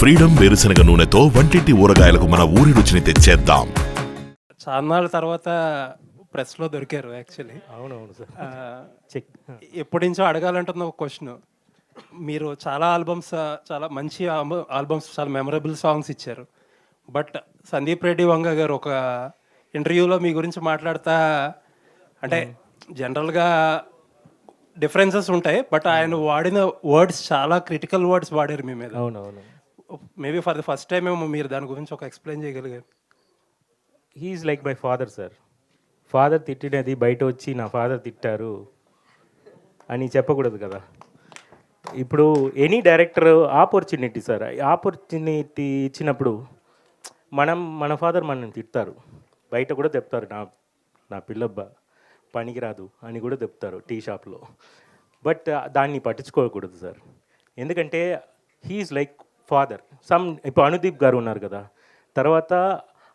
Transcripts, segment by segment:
Freedom వేరుశనగ నూనెతో వంటింటి ఊరగాయలకు మన ఊరి రుచిని తెచ్చేద్దాం. చాన్నాళ్ళ తర్వాత ప్రెస్లో దొరికారు యాక్చువల్లీ. అవునవును సార్. చెక్ ఎప్పటి నుంచో అడగాలంటున్న ఒక క్వశ్చన్. మీరు చాలా ఆల్బమ్స్, చాలా మంచి ఆల్బమ్స్, చాలా మెమరబుల్ సాంగ్స్ ఇచ్చారు. బట్ సందీప్ రెడ్డి వంగ గారు ఒక ఇంటర్వ్యూలో మీ గురించి మాట్లాడుతా, అంటే జనరల్గా డిఫరెన్సెస్ ఉంటాయి, బట్ ఆయన వాడిన వర్డ్స్ చాలా క్రిటికల్ వర్డ్స్ వాడారు మీ మీద. అవునవును. Maybe for the first time ఏమో మీరు దాని గురించి ఒక ఎక్స్ప్లెయిన్ చేయగలిగారు. He's like my father sir. Father తిట్టినది బయట వచ్చి నా ఫాదర్ తిట్టారు అని చెప్పకూడదు కదా. ఇప్పుడు any director opportunity sir, opportunity ఇచ్చినప్పుడు మన ఫాదర్ మనల్ని తిడతారు, బయట కూడా చెప్తారు నా పిల్లబ్బ పనికిరాదు అని కూడా చెప్తారు టీ షాప్లో. బట్ దాన్ని పట్టించుకోకూడదు సార్, ఎందుకంటే హీఈస్ లైక్ ఫాదర్. ఇప్పుడు అనుదీప్ గారు ఉన్నారు కదా, తర్వాత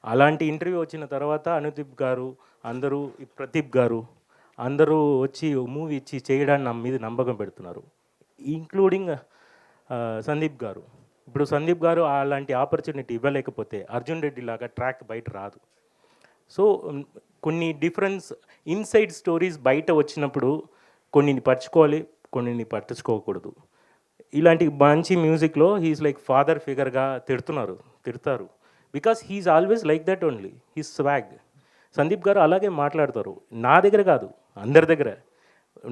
అలాంటి ఇంటర్వ్యూ వచ్చిన తర్వాత అనుదీప్ గారు అందరూ, ప్రదీప్ గారు అందరూ వచ్చి మూవీ ఇచ్చి చేయడానికి నా మీద నమ్మకం పెడుతున్నారు, ఇంక్లూడింగ్ సందీప్ గారు. ఇప్పుడు సందీప్ గారు అలాంటి ఆపర్చునిటీ ఇవ్వలేకపోతే అర్జున్ రెడ్డి లాగా ట్రాక్ బయట రాదు. సో కొన్ని డిఫరెన్స్ ఇన్సైడ్ స్టోరీస్ బయట వచ్చినప్పుడు కొన్నిని పరచుకోవాలి, కొన్నిని పట్టించుకోకూడదు. ఇలాంటి మంచి మ్యూజిక్లో హీఈస్ లైక్ ఫాదర్ ఫిగర్గా తిడతారు because he is always like that only, he's swag. Sandeep గారు అలాగే మాట్లాడతారు, నా దగ్గర కాదు అందరి దగ్గర.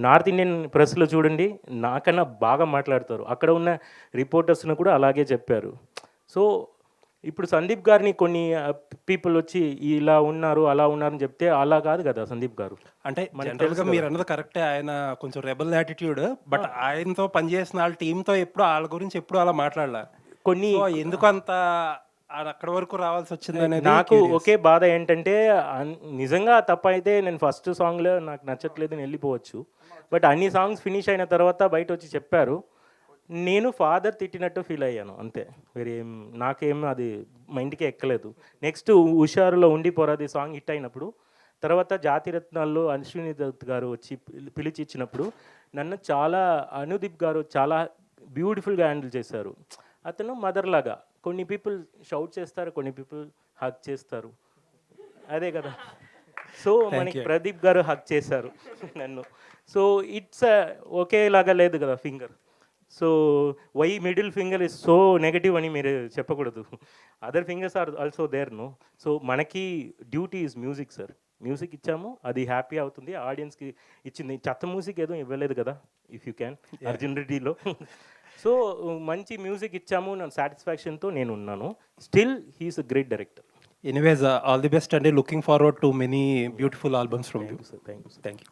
నార్త్ ఇండియన్ ప్రెస్లో చూడండి, నాకన్నా బాగా మాట్లాడతారు. అక్కడ ఉన్న రిపోర్టర్స్ను కూడా అలాగే చెప్పారు. సో ఇప్పుడు సందీప్ గారిని కొన్ని పీపుల్ వచ్చి ఇలా ఉన్నారు అలా ఉన్నారని చెప్తే అలా కాదు కదా సందీప్ గారు. అంటే జనరల్గా మీరు అన్నది కరెక్టే, ఆయన కొంచెం రెబల్ యాటిట్యూడ్, బట్ ఆయనతో పనిచేసిన వాళ్ళ టీంతో ఎప్పుడు వాళ్ళ గురించి ఎప్పుడు అలా మాట్లాడాల కొన్ని ఎందుకు అంత అక్కడి వరకు రావాల్సి వచ్చింది అనేది నాకు ఒకే బాధ ఏంటంటే, నిజంగా తప్ప అయితే నేను ఫస్ట్ సాంగ్లో నాకు నచ్చట్లేదు నేను వెళ్ళిపోవచ్చు. బట్ అన్ని సాంగ్స్ ఫినిష్ అయిన తర్వాత బయట వచ్చి చెప్పారు, నేను ఫాదర్ తిట్టినట్టు ఫీల్ అయ్యాను అంతే, వేరేం నాకేం అది మా ఇంటికి ఎక్కలేదు. నెక్స్ట్ హుషారులో ఉండి పోరాది సాంగ్ హిట్ అయినప్పుడు, తర్వాత జాతిరత్నాల్లో అశ్విని దత్ గారు వచ్చి పిలిచి ఇచ్చినప్పుడు నన్ను చాలా అనుదీప్ గారు చాలా బ్యూటిఫుల్గా హ్యాండిల్ చేశారు. అతను మదర్ లాగా. కొన్ని పీపుల్ షౌట్ చేస్తారు, కొన్ని పీపుల్ హగ్ చేస్తారు, అదే కదా. సో మనకి ప్రదీప్ గారు హగ్ చేశారు నన్ను. సో ఇట్స్ ఒకేలాగా లేదు కదా finger. So why middle finger is so negative అని మీరు చెప్పకూడదు, other fingers are also there no. So మనకి duty is music sir. Music ఇచ్చాము, అది హ్యాపీ అవుతుంది, ఆడియన్స్కి ఇచ్చింది. చెత్త మ్యూజిక్ ఏదో ఇవ్వలేదు కదా ఇఫ్ యూ క్యాన్ అర్జున్ రెడ్డిలో. సో మంచి మ్యూజిక్ ఇచ్చాము, నా సాటిస్ఫాక్షన్తో నేను ఉన్నాను. Still he's a great director. Anyways all the best అండి, looking forward to many beautiful albums from you. Thank you sir. Thank you.